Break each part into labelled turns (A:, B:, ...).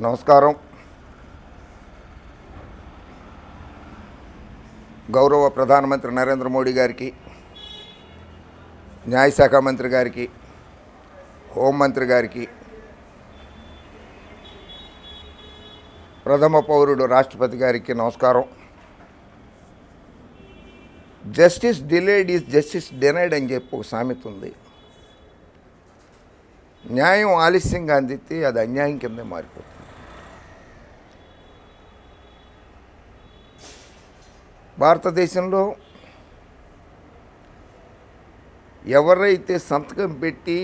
A: నమస్కారం. గౌరవ ప్రధానమంత్రి నరేంద్ర మోడీ గారికి, న్యాయశాఖ మంత్రి గారికి, హోంమంత్రి గారికి, ప్రథమ పౌరుడు రాష్ట్రపతి గారికి నమస్కారం. Justice delayed is justice denied అని చెప్పి ఒక సామెత ఉంది. న్యాయం ఆలస్యంగా అందితే అది అన్యాయం కిందే మారిపోతుంది. భారతదేశంలో ఎవరైతే సంతకం పెట్టి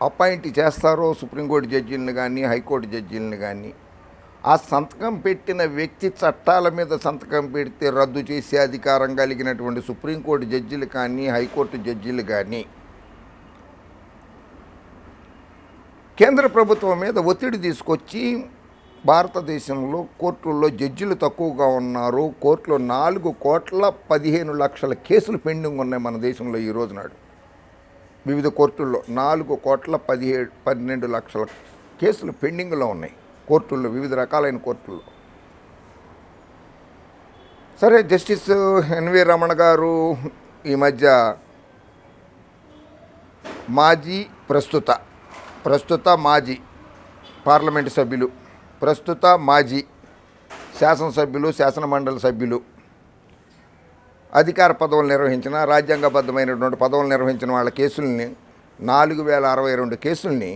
A: అపాయింట్ చేస్తారో సుప్రీంకోర్టు జడ్జీలను కానీ, హైకోర్టు జడ్జీలను కానీ, ఆ సంతకం పెట్టిన వ్యక్తి చట్టాల మీద సంతకం పెడితే రద్దు చేసే అధికారం కలిగినటువంటి సుప్రీంకోర్టు జడ్జీలు కానీ, హైకోర్టు జడ్జీలు కానీ కేంద్ర ప్రభుత్వం మీద ఒత్తిడి తీసుకొచ్చి భారతదేశంలో కోర్టుల్లో జడ్జిలు తక్కువగా ఉన్నారు, కోర్టులో 4,15,00,000 కేసులు పెండింగ్ ఉన్నాయి మన దేశంలో ఈ రోజు నాడు. వివిధ కోర్టుల్లో 4,12,00,000 కేసులు పెండింగ్లో ఉన్నాయి కోర్టుల్లో, వివిధ రకాలైన కోర్టుల్లో. సరే, జస్టిస్ ఎన్వి రమణ గారు ఈ మధ్య ప్రస్తుత మాజీ పార్లమెంటు సభ్యులు, ప్రస్తుత మాజీ శాసనసభ్యులు, శాసనమండలి సభ్యులు, అధికార పదవులు నిర్వహించిన, రాజ్యాంగబద్ధమైనటువంటి పదవులు నిర్వహించిన వాళ్ళ కేసుల్ని 4,062 కేసుల్ని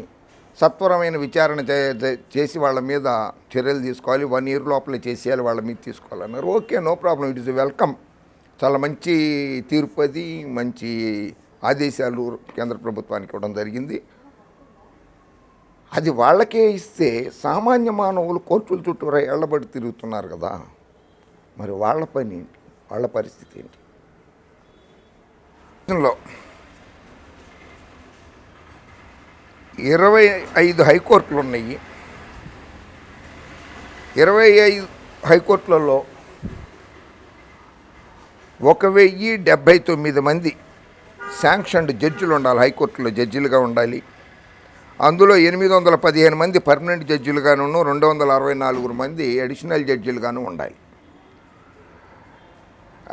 A: సత్వరమైన విచారణ చేసి వాళ్ళ మీద చర్యలు తీసుకోవాలి, 1 year లోపలే చేసేయాలి, వాళ్ళ మీద తీసుకోవాలన్నారు. Okay, no problem, it is welcome. చాలా మంచి తీర్పు, అది మంచి ఆదేశాలు కేంద్ర ప్రభుత్వానికి ఇవ్వడం జరిగింది. అది వాళ్ళకే ఇస్తే సామాన్య మానవులు కోర్టుల చుట్టూ ఏళ్లబడి తిరుగుతున్నారు కదా, మరి వాళ్ళ పని ఏంటి, వాళ్ళ పరిస్థితి ఏంటి? 25 హైకోర్టులు ఉన్నాయి. 25 హైకోర్టులలో 1,079 మంది శాంక్షన్డ్ జడ్జిలు ఉండాలి, హైకోర్టులో జడ్జిలుగా ఉండాలి. అందులో 815 మంది పర్మనెంట్ జడ్జిలుగాను, 264 మంది అడిషనల్ జడ్జిలుగాను ఉండాలి.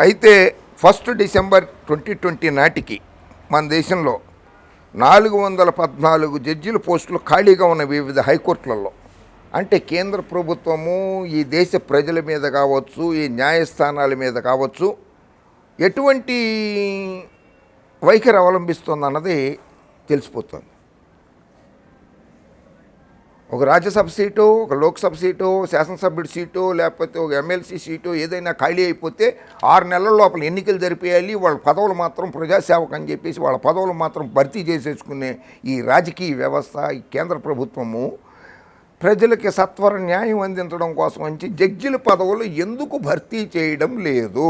A: అయితే 1 December 2020 నాటికి మన దేశంలో 414 జడ్జిల పోస్టులు ఖాళీగా ఉన్న వివిధ హైకోర్టులలో. అంటే కేంద్ర ప్రభుత్వము ఈ దేశ ప్రజల మీద కావచ్చు, ఈ న్యాయస్థానాల మీద కావచ్చు, ఎటువంటి వైఖరి అవలంబిస్తుందన్నది తెలిసిపోతుంది. ఒక రాజ్యసభ సీటు, ఒక లోక్సభ సీటు, శాసనసభ్యుడి సీటు, లేకపోతే ఒక ఎమ్మెల్సీ సీటు ఏదైనా ఖాళీ అయిపోతే 6 నెలల లోపల ఎన్నికలు జరిపేయాలి, వాళ్ళ పదవులు మాత్రం ప్రజాసేవకు అని చెప్పేసి వాళ్ళ పదవులు మాత్రం భర్తీ చేసేసుకునే ఈ రాజకీయ వ్యవస్థ, ఈ కేంద్ర ప్రభుత్వము ప్రజలకి సత్వర న్యాయం అందించడం కోసం వచ్చి జడ్జిల పదవులు ఎందుకు భర్తీ చేయడం లేదు?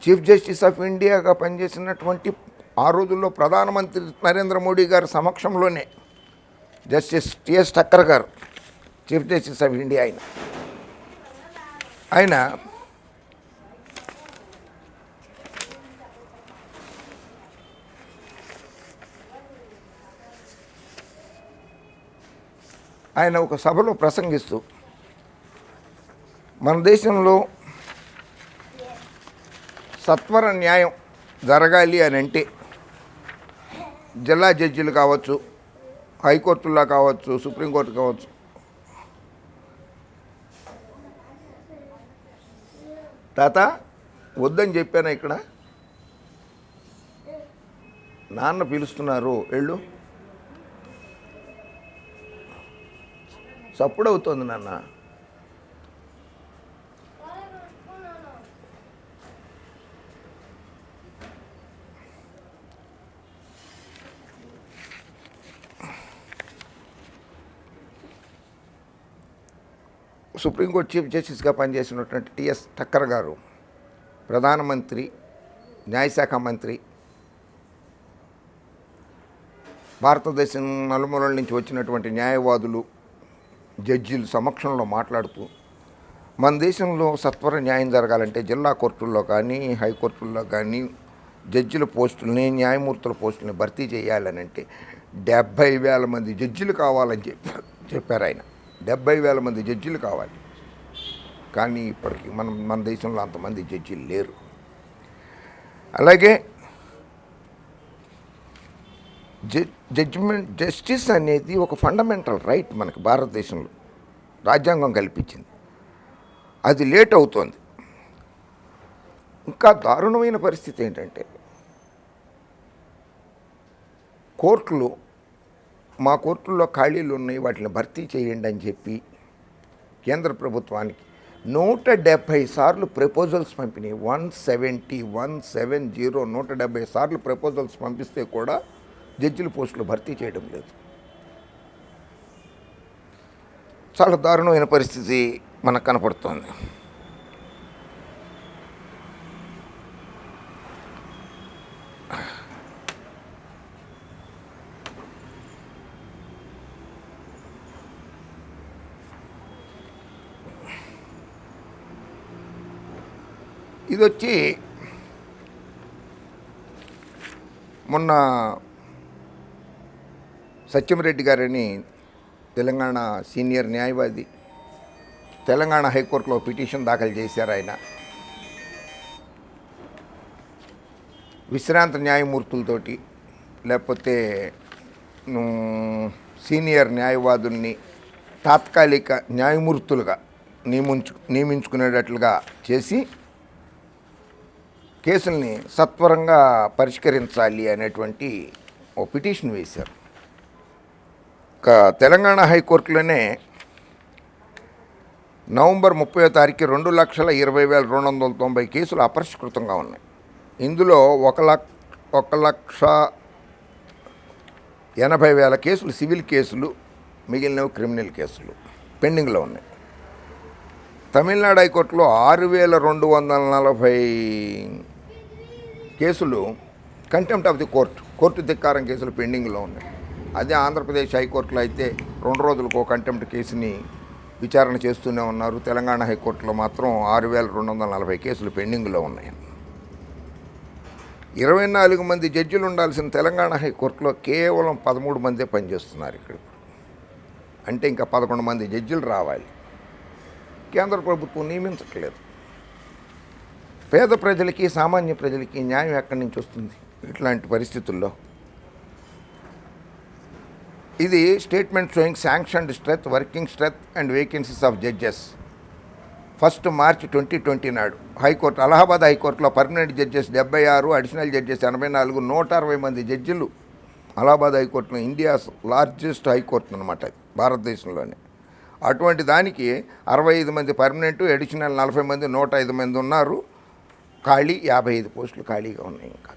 A: చీఫ్ జస్టిస్ ఆఫ్ ఇండియాగా పనిచేసినటువంటి ఆ రోజుల్లో ప్రధానమంత్రి నరేంద్ర మోడీ గారి సమక్షంలోనే జస్టిస్ టిఎస్ ఠక్కర్ గారు చీఫ్ జస్టిస్ ఆఫ్ ఇండియా ఆయన ఒక సభలో ప్రసంగిస్తూ మన దేశంలో సత్వర న్యాయం జరగాలి అని అంటే జిల్లా జడ్జీలు కావచ్చు, హైకోర్టుల్లో కావచ్చు, సుప్రీంకోర్టు కావచ్చు, తాత వద్దని చెప్పాను, ఇక్కడ నాన్న పిలుస్తున్నారు, వెళ్ళు, సప్పుడవుతోంది నాన్న. సుప్రీంకోర్టు చీఫ్ జస్టిస్గా పనిచేసినటువంటి టిఎస్ ఠక్కర్ గారు ప్రధానమంత్రి, న్యాయశాఖ మంత్రి, భారతదేశం నలుమూలల నుంచి వచ్చినటువంటి న్యాయవాదులు, జడ్జీలు సమక్షంలో మాట్లాడుతూ మన దేశంలో సత్వర న్యాయం జరగాలంటే జిల్లా కోర్టుల్లో కానీ, హైకోర్టుల్లో కానీ జడ్జిల పోస్టుల్ని, న్యాయమూర్తుల పోస్టుల్ని భర్తీ చేయాలనంటే 70,000 మంది జడ్జిలు కావాలని చెప్పారు ఆయన. 70,000 మంది జడ్జిలు కావాలి. కానీ ఇప్పటికి మన దేశంలో అంతమంది జడ్జిలు లేరు. అలాగే జస్టిస్ అనేది ఒక ఫండమెంటల్ రైట్ మనకి భారతదేశంలో రాజ్యాంగం కల్పించింది. అది లేట్ అవుతోంది. ఇంకా దారుణమైన పరిస్థితి ఏంటంటే కోర్టులు, మా కోర్టుల్లో ఖాళీలు ఉన్నాయి, వాటిని భర్తీ చేయండి అని చెప్పి కేంద్ర ప్రభుత్వానికి 170 సార్లు ప్రపోజల్స్ పంపినాయి. 170 170 సార్లు ప్రపోజల్స్ పంపిస్తే కూడా జడ్జిల పోస్టులు భర్తీ చేయడం లేదు. చాలా దారుణమైన పరిస్థితి మనకు కనపడుతోంది. ఇది వచ్చి మొన్న సత్యంరెడ్డి గారని తెలంగాణ సీనియర్ న్యాయవాది తెలంగాణ హైకోర్టులో పిటిషన్ దాఖలు చేశారు. ఆయన విశ్రాంత న్యాయమూర్తులతోటి లేకపోతే సీనియర్ న్యాయవాదుల్ని తాత్కాలిక న్యాయమూర్తులుగా నియమించుకునేటట్లుగా చేసి కేసుల్ని సత్వరంగా పరిష్కరించాలి అనేటువంటి ఓ పిటిషన్ వేశారు. తెలంగాణ హైకోర్టులోనే నవంబర్ 30వ తారీఖు 2,20,290 కేసులు అపరిష్కృతంగా ఉన్నాయి. ఇందులో 1,80,000 కేసులు సివిల్ కేసులు, మిగిలినవి క్రిమినల్ కేసులు పెండింగ్లో ఉన్నాయి. తమిళనాడు హైకోర్టులో 6,240 కేసులు కంటెంప్ట్ ఆఫ్ ది కోర్టు ధిక్కారం కేసులు పెండింగ్లో ఉన్నాయి. అదే ఆంధ్రప్రదేశ్ హైకోర్టులో అయితే 2 రోజులకు కంటెంప్ట్ కేసుని విచారణ చేస్తూనే ఉన్నారు. తెలంగాణ హైకోర్టులో మాత్రం 6,240 కేసులు పెండింగ్లో ఉన్నాయి. 24 మంది జడ్జిలు ఉండాల్సిన తెలంగాణ హైకోర్టులో కేవలం 13 మందే పనిచేస్తున్నారు ఇక్కడ. అంటే ఇంకా 11 మంది జడ్జిలు రావాలి. కేంద్ర ప్రభుత్వం నియమించట్లేదు. పేద ప్రజలకి, సామాన్య ప్రజలకి న్యాయం ఎక్కడి నుంచి వస్తుంది ఇట్లాంటి పరిస్థితుల్లో? ఇది statement sowing sanctioned strength, working strength and vacancies of judges 1 March 2020 నాడు హైకోర్టు, అలహాబాద్ హైకోర్టులో పర్మనెంట్ జడ్జెస్ 76, అడిషనల్ జడ్జెస్ 84, 160 మంది జడ్జిలు. అలహాబాద్ హైకోర్టులో ఇండియాస్ లార్జెస్ట్ హైకోర్టు అనమాట భారతదేశంలోనే. అటువంటి దానికి 65 మంది పర్మనెంటు, అడిషనల్ 40 మంది, 105 మంది ఉన్నారు. ఖాళీ 55 పోస్టులు ఖాళీగా ఉన్నాయి. ఇంకా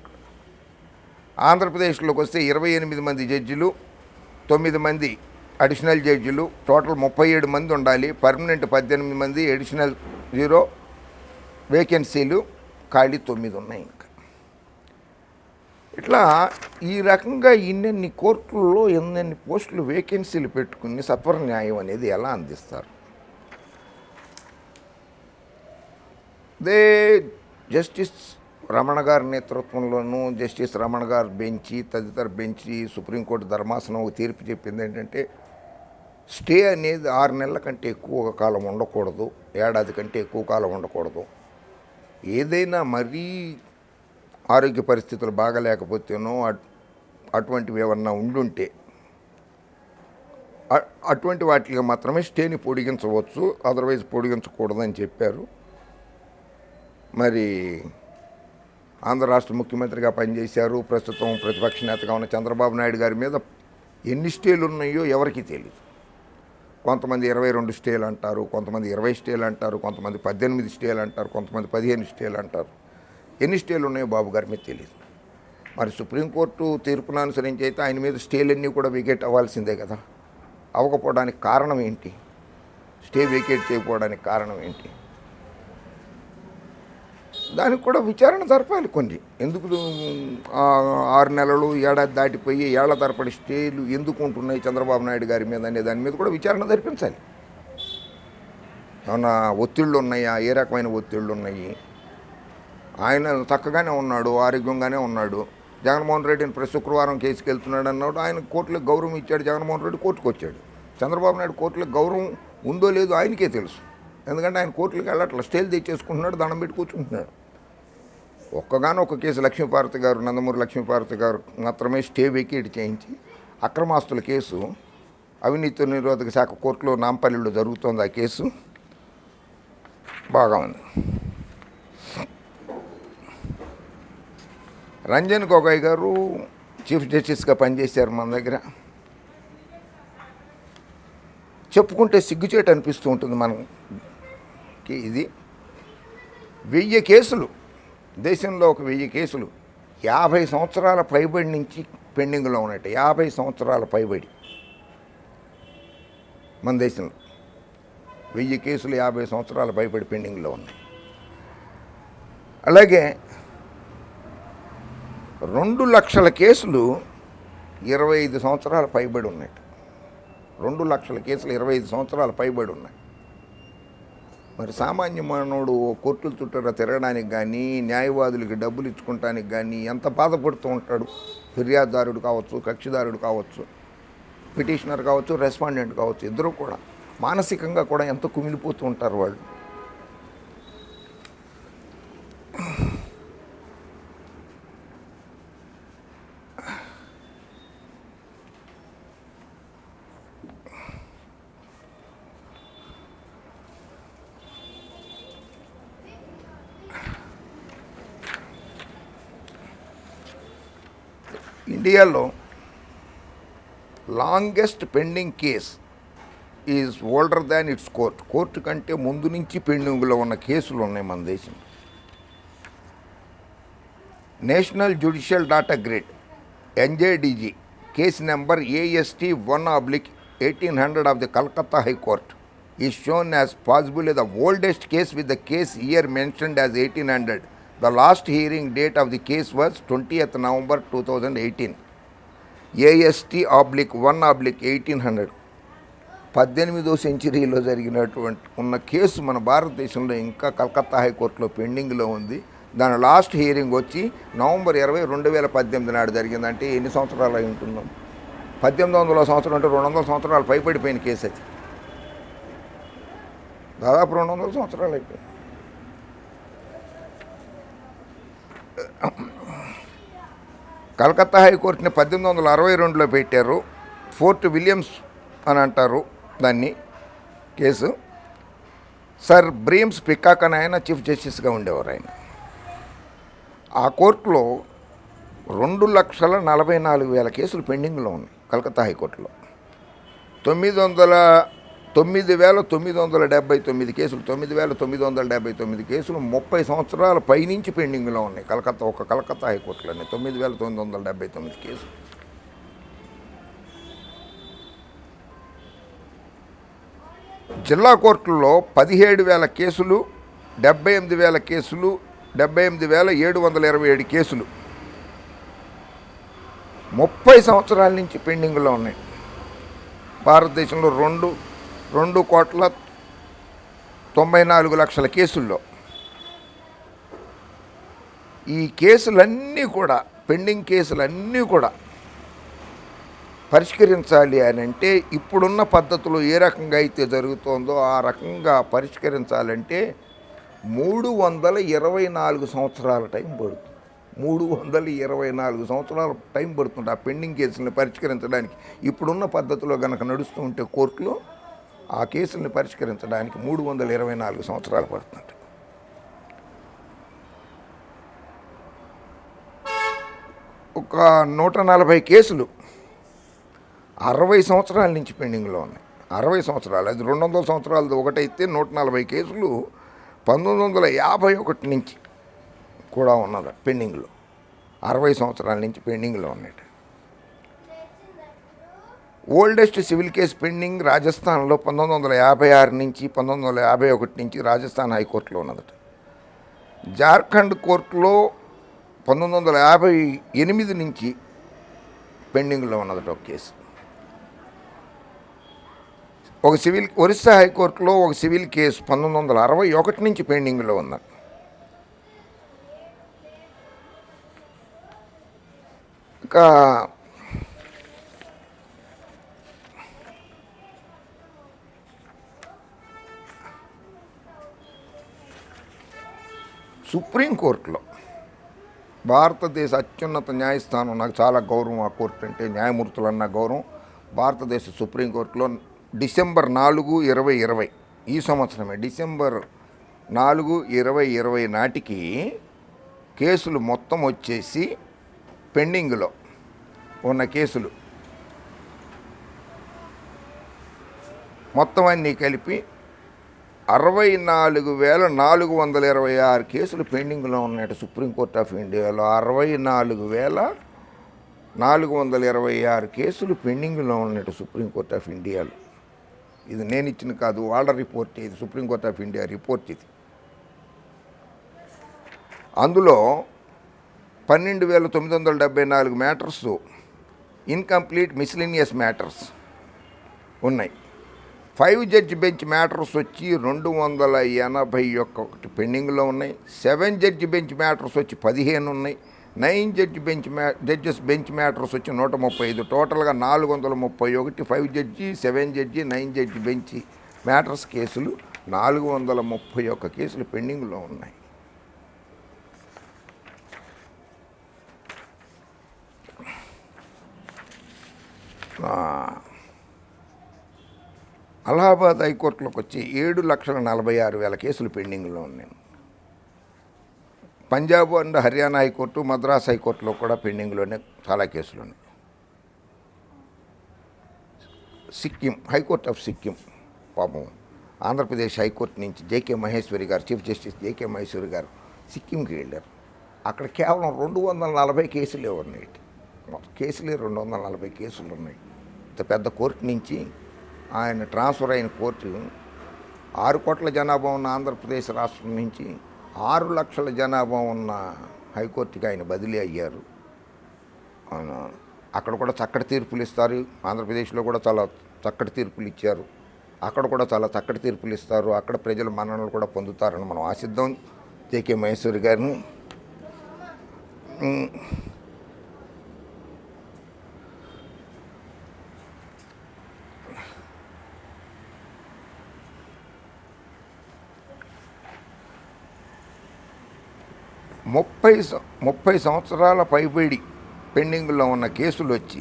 A: ఆంధ్రప్రదేశ్లోకి వస్తే 28 మంది జడ్జిలు, 9 మంది అడిషనల్ జడ్జిలు, టోటల్ 37 మంది ఉండాలి. పర్మనెంట్ 18 మంది, అడిషనల్ 0, వేకెన్సీలు ఖాళీ 9 ఉన్నాయి. ఇంకా ఇట్లా ఈ రకంగా ఇన్నెన్ని కోర్టుల్లో ఎన్నెన్ని పోస్టులు వేకెన్సీలు పెట్టుకుని సత్వర న్యాయం అనేది ఎలా అందిస్తారు? అదే జస్టిస్ రమణ గారి నేతృత్వంలోనూ జస్టిస్ రమణ గారు బెంచి, తదితర బెంచి, సుప్రీంకోర్టు ధర్మాసనం తీర్పు చెప్పింది ఏంటంటే స్టే అనేది 6 నెలల కంటే ఎక్కువ కాలం ఉండకూడదు, ఏడాది కంటే ఎక్కువ కాలం ఉండకూడదు. ఏదైనా మరీ ఆరోగ్య పరిస్థితులు బాగలేకపోతేనో అటువంటివి ఏమన్నా ఉండుంటే అటువంటి వాటికి మాత్రమే స్టేని పొడిగించవచ్చు, అదర్వైజ్ పొడిగించకూడదని చెప్పారు. మరి ఆంధ్ర రాష్ట్ర ముఖ్యమంత్రిగా పనిచేశారు. ప్రస్తుతం ప్రతిపక్ష నేతగా ఉన్న చంద్రబాబు నాయుడు గారి మీద ఎన్ని స్టేలు ఉన్నాయో ఎవరికీ తెలియదు. కొంతమంది 22 స్టేలు అంటారు, కొంతమంది 20 స్టేలు అంటారు, కొంతమంది 18 స్టేలు అంటారు, కొంతమంది 15 స్టేలు అంటారు. ఎన్ని స్టేలు ఉన్నాయో బాబు గారి మీద తెలియదు. మరి సుప్రీంకోర్టు తీర్పును అనుసరించి అయితే ఆయన మీద స్టేలన్నీ కూడా వేకేట్ అవ్వాల్సిందే కదా. అవ్వకపోవడానికి కారణం ఏంటి? స్టే వేకేట్ చేయకపోవడానికి కారణం ఏంటి? దానికి కూడా విచారణ జరపాలి. కొన్ని ఎందుకు 6 నెలలు, ఏడాది దాటిపోయి ఏళ్ల తరపడి స్టేలు ఎందుకు ఉంటున్నాయి చంద్రబాబు నాయుడు గారి మీద అనే దాని మీద కూడా విచారణ జరిపించాలి. ఏమన్నా ఒత్తిళ్ళు ఉన్నాయా? ఏ రకమైన ఒత్తిళ్ళు ఉన్నాయి? ఆయన చక్కగానే ఉన్నాడు, ఆరోగ్యంగానే ఉన్నాడు. జగన్మోహన్ రెడ్డిని ప్రతి శుక్రవారం కేసుకు వెళ్తున్నాడు అన్నాడు. ఆయన కోర్టులకు గౌరవం ఇచ్చాడు. జగన్మోహన్ రెడ్డి కోర్టుకు వచ్చాడు. చంద్రబాబు నాయుడు కోర్టులకు గౌరవం ఉందో లేదో ఆయనకే తెలుసు. ఎందుకంటే ఆయన కోర్టులకు వెళ్ళట్లా, స్టేలు తెచ్చేసుకుంటున్నాడు, దండం పెట్టి కూర్చుంటున్నాడు. ఒక్కగానొక్క కేసు లక్ష్మీపార్వతి గారు, నందమూరి లక్ష్మీపార్వతి గారు మాత్రమే స్టే వెకేట్ చేయించి అక్రమాస్తుల కేసు అవినీతి నిరోధక శాఖ కోర్టులో నాంపల్లిలో జరుగుతోంది. ఆ కేసు బాగా ఉంది. రంజన్ గొగోయ్ గారు చీఫ్ జస్టిస్గా పనిచేశారు మన దగ్గర. చెప్పుకుంటే సిగ్గుచేటు అనిపిస్తూ ఉంటుంది మనకి. ఇది 1000 కేసులు, దేశంలో ఒక 1000 కేసులు 50 సంవత్సరాల పైబడి నుంచి పెండింగ్లో ఉన్నట్టు. 50 సంవత్సరాల పైబడి మన దేశంలో 1000 కేసులు 50 సంవత్సరాల పైబడి పెండింగ్లో ఉన్నాయి. అలాగే 2 లక్షల కేసులు 25 సంవత్సరాల పైబడి ఉన్నాయి. 2 లక్షల కేసులు 25 సంవత్సరాల పైబడి ఉన్నాయి. మరి సామాన్య మానవుడు కోర్టుల చుట్టూ తిరగడానికి కానీ, న్యాయవాదులకి డబ్బులు ఇచ్చుకోవటానికి కానీ ఎంత బాధపడుతూ ఉంటాడు. ఫిర్యాదుదారుడు కావచ్చు, కక్షిదారుడు కావచ్చు, పిటిషనర్ కావచ్చు, రెస్పాండెంట్ కావచ్చు, ఇద్దరు కూడా మానసికంగా కూడా ఎంతో కుమిలిపోతూ ఉంటారు వాళ్ళు. ఇండియాలో longest pending case is older than it's court. Court కంటే ముందు నుంచి పెండింగ్లో ఉన్న కేసులు ఉన్నాయి మన దేశం. National judicial data grid NJDG case number AST 1/1800 of the Calcutta High Court is shown as possibly the oldest case, with the case year mentioned as 1800. The last hearing date of the case was 20th November 2018. AST 1/1800 18వ సెంచరీలో జరిగినటువంటి ఉన్న case మన భారతదేశంలో ఇంకా కలకత్తా హైకోర్టులో పెండింగ్లో ఉంది. దాని last hearing వచ్చి నవంబర్ 20, 2018 నాడు జరిగిందంటే ఎన్ని సంవత్సరాలు అయి ఉంటుందాం? 1800 సంవత్సరం అంటే 200 సంవత్సరాలు పైపడిపోయిన కేసు అది. దాదాపు 200 సంవత్సరాలు అయిపోయింది. కలకత్తా హైకోర్టుని 1862లో పెట్టారు. ఫోర్ట్ విలియమ్స్ అని అంటారు దాన్ని కేసు. సర్ బ్రీమ్స్ పికాక్ అని ఆయన చీఫ్ జస్టిస్గా ఉండేవారు. ఆయన ఆ కోర్టులో 2,44,000 కేసులు పెండింగ్లో ఉన్నాయి కలకత్తా హైకోర్టులో. 9,979 కేసులు 9,979 కేసులు 30 సంవత్సరాల పైనుంచి పెండింగ్లో ఉన్నాయి కలకత్తా హైకోర్టులోనే 9,979 కేసులు. జిల్లా కోర్టుల్లో 17,000 కేసులు, 78,000 కేసులు, 78,727 కేసులు 30 సంవత్సరాల నుంచి పెండింగ్లో ఉన్నాయి. భారతదేశంలో 2,94,00,000 కేసుల్లో ఈ కేసులన్నీ కూడా, పెండింగ్ కేసులన్నీ కూడా పరిష్కరించాలి అని అంటే ఇప్పుడున్న పద్ధతులు ఏ రకంగా అయితే జరుగుతోందో ఆ రకంగా పరిష్కరించాలంటే 324 సంవత్సరాల టైం పడుతుంది. 324 సంవత్సరాల టైం పడుతుంది ఆ పెండింగ్ కేసులను పరిష్కరించడానికి. ఇప్పుడున్న పద్ధతిలో కనుక నడుస్తూ ఉంటే కోర్టులో ఆ కేసుల్ని పరిష్కరించడానికి 324 సంవత్సరాలు పడుతుంది. ఒక 140 కేసులు 60 సంవత్సరాల నుంచి పెండింగ్లో ఉన్నాయి. 60 సంవత్సరాలు, అది 200 సంవత్సరాలది ఒకటైతే 140 కేసులు 1951 నుంచి కూడా ఉన్నది పెండింగ్లో. 60 సంవత్సరాల నుంచి పెండింగ్లో ఉన్నాయి. ఓల్డెస్ట్ సివిల్ కేసు పెండింగ్ రాజస్థాన్లో 1956 నుంచి 1951 నుంచి రాజస్థాన్ హైకోర్టులో ఉన్నదట. జార్ఖండ్ కోర్టులో 1958 నుంచి పెండింగ్లో ఉన్నదట ఒక కేసు. ఒరిస్సా హైకోర్టులో ఒక సివిల్ కేసు 1961 నుంచి పెండింగ్లో ఉన్నది. ఇంకా సుప్రీంకోర్టులో భారతదేశ అత్యున్నత న్యాయస్థానం, నాకు చాలా గౌరవం ఆ కోర్టు అంటే, న్యాయమూర్తులన్న గౌరవం. భారతదేశ సుప్రీంకోర్టులో డిసెంబర్ 4, 2020 ఈ సంవత్సరమే డిసెంబర్ 4, 2020 నాటికి కేసులు మొత్తం వచ్చేసి పెండింగ్లో ఉన్న కేసులు మొత్తం అన్నీ కలిపి 64,426 కేసులు పెండింగ్లో ఉన్నాయి సుప్రీంకోర్టు ఆఫ్ ఇండియాలో. 64,426 కేసులు పెండింగ్లో ఉన్నట్టు సుప్రీంకోర్టు ఆఫ్ ఇండియాలో. ఇది నేను ఇచ్చిన కాదు, వాళ్ళ రిపోర్ట్, ఇది సుప్రీంకోర్టు ఆఫ్ ఇండియా రిపోర్ట్. ఇది అందులో 12,974 మ్యాటర్స్ ఇన్కంప్లీట్ మిస్లినియస్ మ్యాటర్స్ ఉన్నాయి. 5 జడ్జి బెంచ్ మ్యాటర్స్ వచ్చి 281 పెండింగ్లో ఉన్నాయి. 7 జడ్జి బెంచ్ మ్యాటర్స్ వచ్చి 15 ఉన్నాయి. 9 జడ్జెస్ బెంచ్ మ్యాటర్స్ వచ్చి 135. టోటల్గా 431. 5 judge, 7 judge, 9 judge bench matters కేసులు 431 కేసులు పెండింగ్లో ఉన్నాయి. అలహాబాద్ హైకోర్టులోకి వచ్చి 7,46,000 కేసులు పెండింగ్లో ఉన్నాయి. పంజాబ్ అండ్ హర్యానా హైకోర్టు, మద్రాస్ హైకోర్టులో కూడా పెండింగ్లోనే చాలా కేసులు ఉన్నాయి. సిక్కిం, హైకోర్టు ఆఫ్ సిక్కిం, పాపం ఆంధ్రప్రదేశ్ హైకోర్టు నుంచి జేకే మహేశ్వరి గారు, చీఫ్ జస్టిస్ జేకే మహేశ్వరి గారు సిక్కింకి వెళ్ళారు. అక్కడ కేవలం 240 కేసులే ఉన్నాయి. కేసులే 240 కేసులు ఉన్నాయి. ఇంత పెద్ద కోర్టు నుంచి ఆయన ట్రాన్స్ఫర్ అయిన కోర్టు 6 కోట్ల జనాభా ఉన్న ఆంధ్రప్రదేశ్ రాష్ట్రం నుంచి 6 లక్షల జనాభా ఉన్న హైకోర్టుకి ఆయన బదిలీ అయ్యారు. అక్కడ కూడా చక్కటి తీర్పులు ఇస్తారు. ఆంధ్రప్రదేశ్లో కూడా చాలా చక్కటి తీర్పులు ఇచ్చారు. అక్కడ కూడా చాలా చక్కటి తీర్పులు ఇస్తారు. అక్కడ ప్రజల మన్ననలు కూడా పొందుతారని మనం ఆశిద్దాం జేకే మహేశ్వరి గారిని. ముప్పై సంవత్సరాల పైబడి పెండింగ్లో ఉన్న కేసులు వచ్చి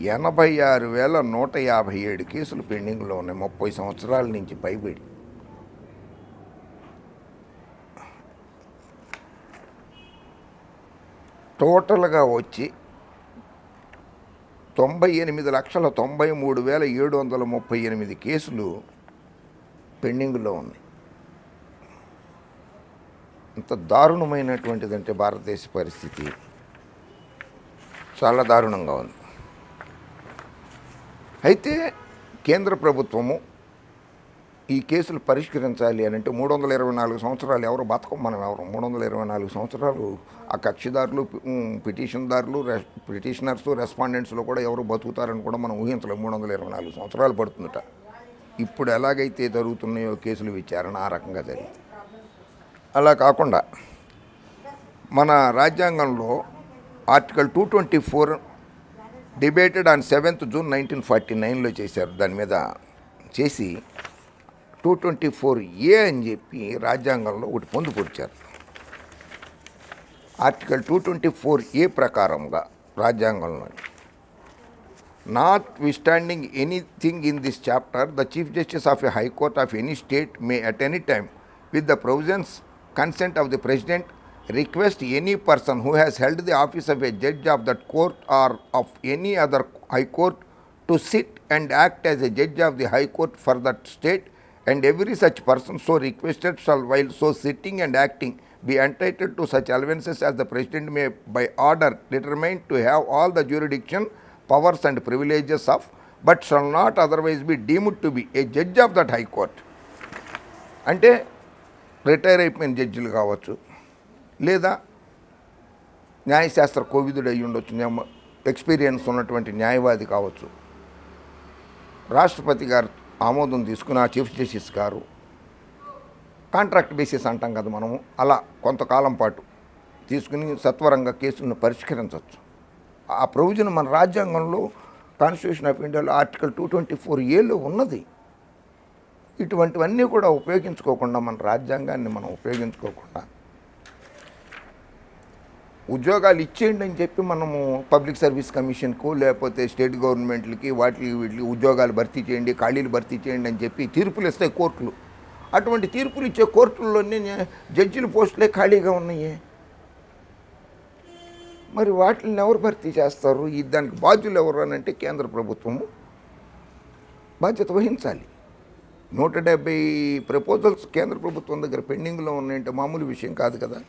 A: 86,157 కేసులు పెండింగ్లో ఉన్నాయి. 30 సంవత్సరాల నుంచి పైబడి. టోటల్గా వచ్చి 98,93,738 కేసులు పెండింగ్లో ఉన్నాయి. ఇంత దారుణమైనటువంటిదంటే భారతదేశ పరిస్థితి చాలా దారుణంగా ఉంది. అయితే కేంద్ర ప్రభుత్వము ఈ కేసులు పరిష్కరించాలి అని అంటే 324 సంవత్సరాలు ఎవరు బతకం, మనం ఎవరు 324 సంవత్సరాలు ఆ కక్షిదారులు, పిటిషనర్స్, రెస్పాండెంట్స్లో కూడా ఎవరు బతుకుతారని కూడా మనం ఊహించలేము. 324 సంవత్సరాలు పడుతుందట. ఇప్పుడు ఎలాగైతే జరుగుతున్నాయో కేసుల విచారణ ఆ రకంగా జరిగింది. అలా కాకుండా మన రాజ్యాంగంలో article 224 debated on 7th June 1949లో చేశారు. దాని మీద చేసి 224A అని చెప్పి రాజ్యాంగంలో ఒకటి పొందుపరిచారు. ఆర్టికల్ 224A ప్రకారంగా రాజ్యాంగంలో, notwithstanding anything in this chapter, the chief justice of a high court of any state may at any time with the provisions consent of the president request any person who has held the office of a judge of that court or of any other high court to sit and act as a judge of the high court for that state, and every such person so requested shall while so sitting and acting be entitled to such allowances as the president may by order determine to have all the jurisdiction powers and privileges of, but shall not otherwise be deemed to be a judge of that high court. అంటే retire అయిపోయిన జడ్జిలు కావచ్చు, లేదా న్యాయశాస్త్ర కోవిదుడు అయ్యి ఉండొచ్చు, experience ఉన్నటువంటి న్యాయవాది కావచ్చు, రాష్ట్రపతి గారు ఆమోదం తీసుకుని ఆ చీఫ్ జస్టిస్ గారు కాంట్రాక్ట్ బేసిస్ అంటాం కదా మనము, అలా కొంతకాలం పాటు తీసుకుని సత్వరంగా కేసులను పరిష్కరించవచ్చు. ఆ ప్రొవిజన్ మన రాజ్యాంగంలో కాన్స్టిట్యూషన్ ఆఫ్ ఇండియాలో ఆర్టికల్ 224A ఉన్నది. ఇటువంటివన్నీ కూడా ఉపయోగించుకోకుండా, మన రాజ్యాంగాన్ని మనం ఉపయోగించుకోకుండా ఉద్యోగాలు ఇచ్చేయండి అని చెప్పి మనము పబ్లిక్ సర్వీస్ కమిషన్కు లేకపోతే స్టేట్ గవర్నమెంట్లకి వీటికి ఉద్యోగాలు భర్తీ చేయండి, ఖాళీలు భర్తీ చేయండి అని చెప్పి తీర్పులు ఇస్తాయి కోర్టులు. అటువంటి తీర్పులు ఇచ్చే కోర్టుల్లోనే జడ్జిల పోస్టులే ఖాళీగా ఉన్నాయి. మరి వాటిని ఎవరు భర్తీ చేస్తారు? దానికి బాధ్యులు ఎవరు అని అంటే కేంద్ర ప్రభుత్వము బాధ్యత వహించాలి. 170 ప్రపోజల్స్ కేంద్ర ప్రభుత్వం దగ్గర పెండింగ్లో ఉన్నాయంటే మామూలు విషయం కాదు కదా.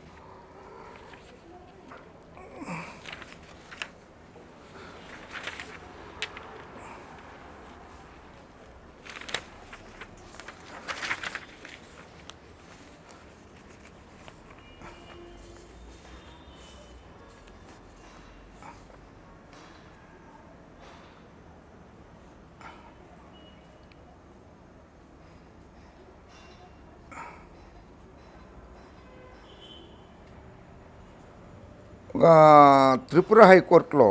A: త్రిపుర హైకోర్టులో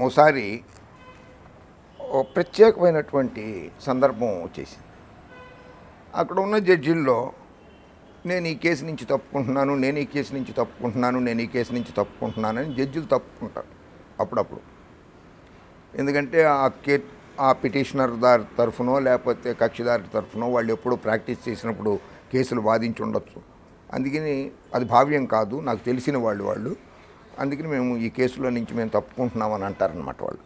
A: ఓసారి ప్రత్యేకమైనటువంటి సందర్భం వచ్చేసింది. అక్కడ ఉన్న జడ్జిల్లో నేను ఈ కేసు నుంచి తప్పుకుంటున్నాను, నేను ఈ కేసు నుంచి తప్పుకుంటున్నాను, నేను ఈ కేసు నుంచి తప్పుకుంటున్నానని జడ్జిలు తప్పుకుంటారు అప్పుడప్పుడు. ఎందుకంటే ఆ పిటిషనర్ దారి తరఫునో లేకపోతే కక్షిదారి తరఫునో వాళ్ళు ఎప్పుడూ ప్రాక్టీస్ చేసినప్పుడు కేసులు వాదించి ఉండొచ్చు. అందుకని అది భావ్యం కాదు, నాకు తెలిసిన వాళ్ళు అందుకని మేము ఈ కేసులో నుంచి మేము తప్పుకుంటున్నామని అంటారనమాట వాళ్ళు.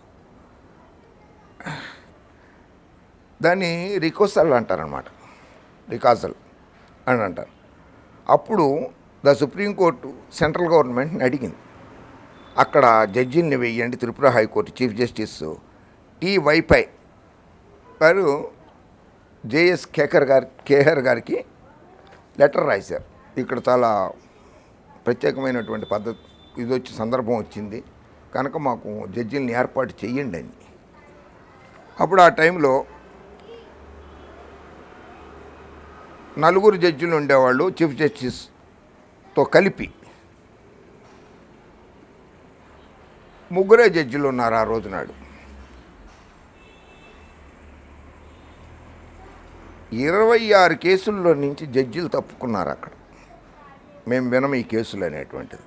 A: దాన్ని రికోసల్ అంటారనమాట, రికాజల్ అని అంటారు. అప్పుడు ద సుప్రీంకోర్టు సెంట్రల్ గవర్నమెంట్ని అడిగింది, అక్కడ జడ్జిల్ని వేయండి. Tripura high court chief justice TY గారు JS ఖేహర్ గారికి లెటర్ రాశారు. ఇక్కడ చాలా ప్రత్యేకమైనటువంటి పద్ధతి ఇది వచ్చి సందర్భం వచ్చింది కనుక మాకు జడ్జిల్ని ఏర్పాటు చేయండి అని. అప్పుడు ఆ టైంలో 4 జడ్జిలు ఉండేవాళ్ళు చీఫ్ జస్టిస్తో కలిపి. 3 జడ్జిలు ఉన్నారు ఆ రోజు నాడు. 26 కేసుల్లో నుంచి జడ్జిలు తప్పుకున్నారు అక్కడ. మేము వినము ఈ కేసులు అనేటువంటిది.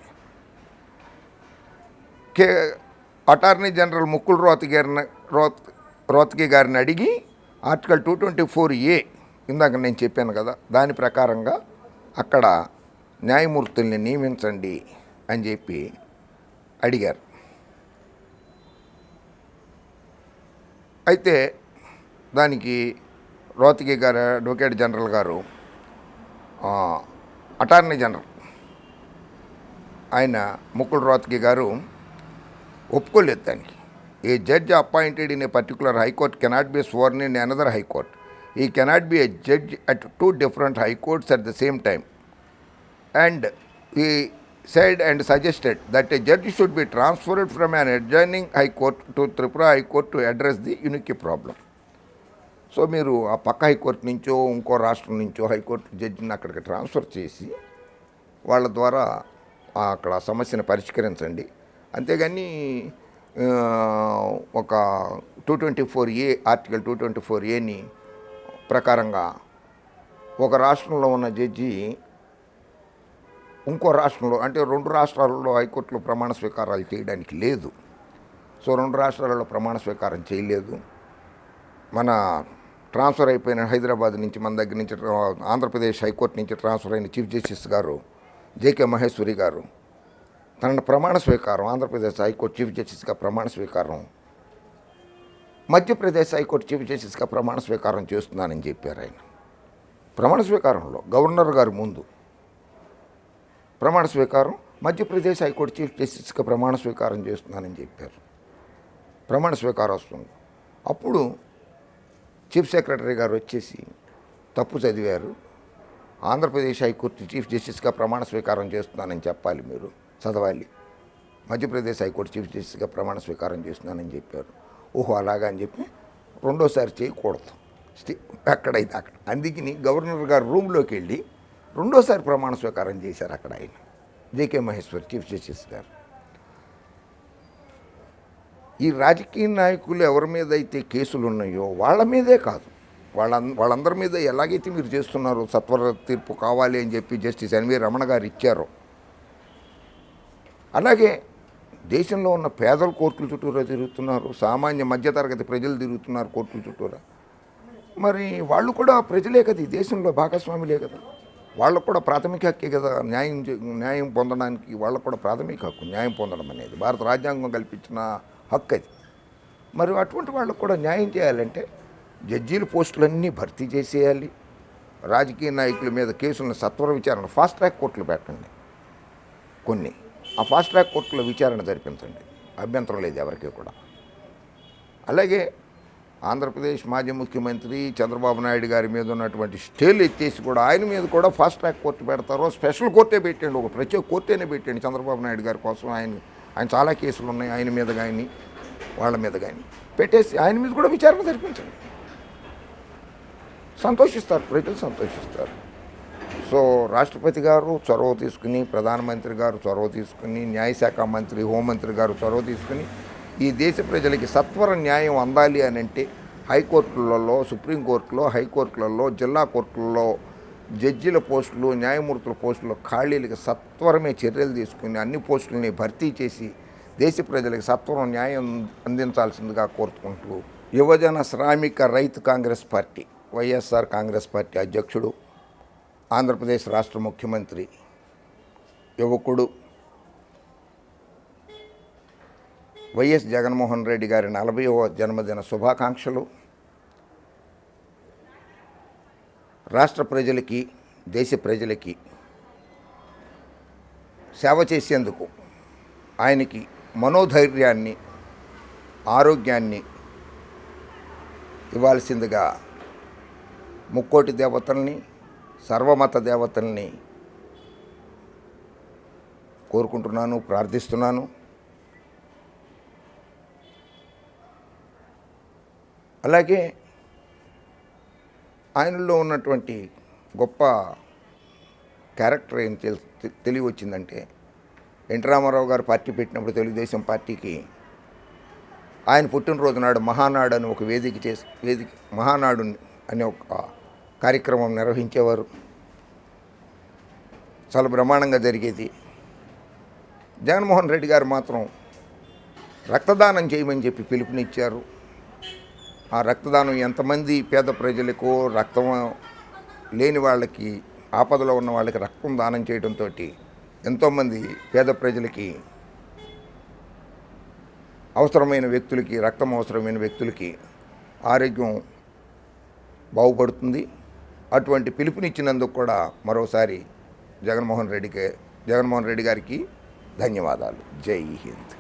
A: అటార్నీ జనరల్ ముకుల్ రోత్గి గారిని అడిగి ఆర్టికల్ 224A ఇందాక నేను చెప్పాను కదా, దాని ప్రకారంగా అక్కడ న్యాయమూర్తుల్ని నియమించండి అని చెప్పి అడిగారు. అయితే దానికి Rohatgi garu, advocate general garu, attorney general ఆయన ముకుల్ రోత్గి గారు ఒప్పుకోలేదు దానికి. A judge appointed in a particular high court cannot be sworn in another high court. He cannot be a judge at 2 different high courts at the same time. And he said and suggested that a judge should be transferred from an adjoining high court to Tripura High Court to address the unique problem. So మీరు ఆ పక్క high court నుంచో ఇంకో రాష్ట్రం నుంచో high court జడ్జిని అక్కడికి transfer చేసి వాళ్ళ ద్వారా అక్కడ సమస్యను పరిష్కరించండి. అంతేగాని ఒక 224A ఆర్టికల్ 224Aని ప్రకారంగా ఒక రాష్ట్రంలో ఉన్న జడ్జి ఇంకో రాష్ట్రంలో, అంటే 2 రాష్ట్రాలలో హైకోర్టులో ప్రమాణ స్వీకారాలు చేయడానికి లేదు. సో 2 రాష్ట్రాలలో ప్రమాణ స్వీకారం చేయలేదు. మన ట్రాన్స్ఫర్ అయిపోయిన హైదరాబాద్ నుంచి మన దగ్గర నుంచి ఆంధ్రప్రదేశ్ హైకోర్టు నుంచి ట్రాన్స్ఫర్ అయిన చీఫ్ జస్టిస్ గారు JK మహేశ్వరి గారు తన ప్రమాణ స్వీకారం ఆంధ్రప్రదేశ్ హైకోర్టు చీఫ్ జస్టిస్గా ప్రమాణ స్వీకారం, మధ్యప్రదేశ్ హైకోర్టు చీఫ్ జస్టిస్గా ప్రమాణ స్వీకారం చేస్తున్నానని చెప్పారు. ఆయన ప్రమాణ స్వీకారంలో గవర్నర్ గారి ముందు ప్రమాణ స్వీకారం, మధ్యప్రదేశ్ హైకోర్టు చీఫ్ జస్టిస్గా ప్రమాణ స్వీకారం చేస్తున్నానని చెప్పారు. ప్రమాణ స్వీకారం వస్తుంది. అప్పుడు చీఫ్ సెక్రటరీ గారు వచ్చేసి తప్పు చదివారు, ఆంధ్రప్రదేశ్ హైకోర్టు చీఫ్ జస్టిస్గా ప్రమాణ స్వీకారం చేస్తున్నానని చెప్పాలి, మీరు చదవాలి. మధ్యప్రదేశ్ హైకోర్టు చీఫ్ జస్టిస్గా ప్రమాణ స్వీకారం చేస్తున్నానని చెప్పారు. ఓహో అలాగా అని చెప్పి రెండోసారి చేయకూడదు, ఎక్కడైతే అక్కడ. అందుకని గవర్నర్ గారు రూమ్లోకి వెళ్ళి రెండోసారి ప్రమాణ స్వీకారం చేశారు అక్కడ ఆయన JK మహేశ్వర్ చీఫ్ జస్టిస్ గారు. ఈ రాజకీయ నాయకులు ఎవరి మీద అయితే కేసులు ఉన్నాయో వాళ్ళ మీదే కాదు, వాళ్ళందరి మీద ఎలాగైతే మీరు చేస్తున్నారో సత్వర తీర్పు కావాలి అని చెప్పి జస్టిస్ ఎన్వి రమణ గారు ఇచ్చారో, అలాగే దేశంలో ఉన్న పేదల కోర్టుల చుట్టూరా తిరుగుతున్నారు, సామాన్య మధ్యతరగతి ప్రజలు తిరుగుతున్నారు కోర్టుల చుట్టూరా. మరి వాళ్ళు కూడా ప్రజలే కదా, ఈ దేశంలో భాగస్వాములే కదా, వాళ్ళకు కూడా ప్రాథమిక హక్కే కదా న్యాయం పొందడానికి. వాళ్ళకు కూడా ప్రాథమిక హక్కు న్యాయం పొందడం అనేది భారత రాజ్యాంగం కల్పించిన హక్కు అది. మరి అటువంటి వాళ్ళకు కూడా న్యాయం చేయాలంటే జడ్జీల పోస్టులన్నీ భర్తీ చేసేయాలి. రాజకీయ నాయకుల మీద కేసులను సత్వర విచారణ, ఫాస్ట్ ట్రాక్ కోర్టులు పెట్టండి కొన్ని, ఆ ఫాస్ట్ ట్రాక్ కోర్టులో విచారణ జరిపించండి, అభ్యంతరం లేదు ఎవరికి కూడా. అలాగే ఆంధ్రప్రదేశ్ మాజీ ముఖ్యమంత్రి చంద్రబాబు నాయుడు గారి మీద ఉన్నటువంటి స్టేలు ఎత్తేసి కూడా ఆయన మీద కూడా ఫాస్ట్ ట్రాక్ కోర్టు పెడతారో, స్పెషల్ కోర్టే పెట్టండి, ఒక ప్రత్యేక కోర్టేనే పెట్టండి చంద్రబాబు నాయుడు గారి కోసం. ఆయన చాలా కేసులు ఉన్నాయి ఆయన మీద కానీ వాళ్ళ మీద కానీ, పెట్టేసి ఆయన మీద కూడా విచారణ జరిపించండి. సంతోషిస్తారు, ప్రజలు సంతోషిస్తారు. సో రాష్ట్రపతి గారు చొరవ తీసుకుని, ప్రధానమంత్రి గారు చొరవ తీసుకుని, న్యాయశాఖ మంత్రి, హోంమంత్రి గారు చొరవ తీసుకుని ఈ దేశ ప్రజలకి సత్వర న్యాయం అందాలి అని అంటే హైకోర్టులలో, సుప్రీంకోర్టులో, హైకోర్టులలో, జిల్లా కోర్టులలో జడ్జిల పోస్టులు, న్యాయమూర్తుల పోస్టులు ఖాళీలకి సత్వరమే చర్యలు తీసుకుని అన్ని పోస్టులని భర్తీ చేసి దేశ ప్రజలకు సత్వరం న్యాయం అందించాల్సిందిగా కోరుకుంటూ, యువజన శ్రామిక రైతు కాంగ్రెస్ పార్టీ, వైఎస్ఆర్ కాంగ్రెస్ పార్టీ అధ్యక్షుడు, ఆంధ్రప్రదేశ్ రాష్ట్ర ముఖ్యమంత్రి, యువకుడు వైఎస్ జగన్మోహన్ రెడ్డి గారి 40వ జన్మదిన శుభాకాంక్షలు. రాష్ట్ర ప్రజలకి, దేశ ప్రజలకి సేవ చేసేందుకు ఆయనకి మనోధైర్యాన్ని, ఆరోగ్యాన్ని ఇవ్వాల్సిందిగా ముక్కోటి దేవతల్ని, సర్వమత దేవతల్ని కోరుకుంటున్నాను, ప్రార్థిస్తున్నాను. అలాగే ఆయనలో ఉన్నటువంటి గొప్ప క్యారెక్టర్ ఏం తెలివి వచ్చిందంటే, ఎన్టీ రామారావు గారు పార్టీ పెట్టినప్పుడు తెలుగుదేశం పార్టీకి ఆయన పుట్టినరోజు నాడు మహానాడు అని ఒక మహానాడు అనే ఒక కార్యక్రమం నిర్వహించేవారు. చాలా బ్రహ్మాండంగా జరిగేది. జగన్మోహన్ రెడ్డి గారు మాత్రం రక్తదానం చేయమని చెప్పి పిలుపునిచ్చారు. ఆ రక్తదానం ఎంతమంది పేద ప్రజలకు, రక్తం లేని వాళ్ళకి, ఆపదలో ఉన్న వాళ్ళకి రక్తం దానం చేయడంతో ఎంతోమంది పేద ప్రజలకి, అవసరమైన వ్యక్తులకి, రక్తం అవసరమైన వ్యక్తులకి ఆరోగ్యం బాగుపడుతుంది. అటువంటి పిలుపునిచ్చినందుకు కూడా మరోసారి జగన్మోహన్ రెడ్డి గారికి ధన్యవాదాలు. జై హింద్.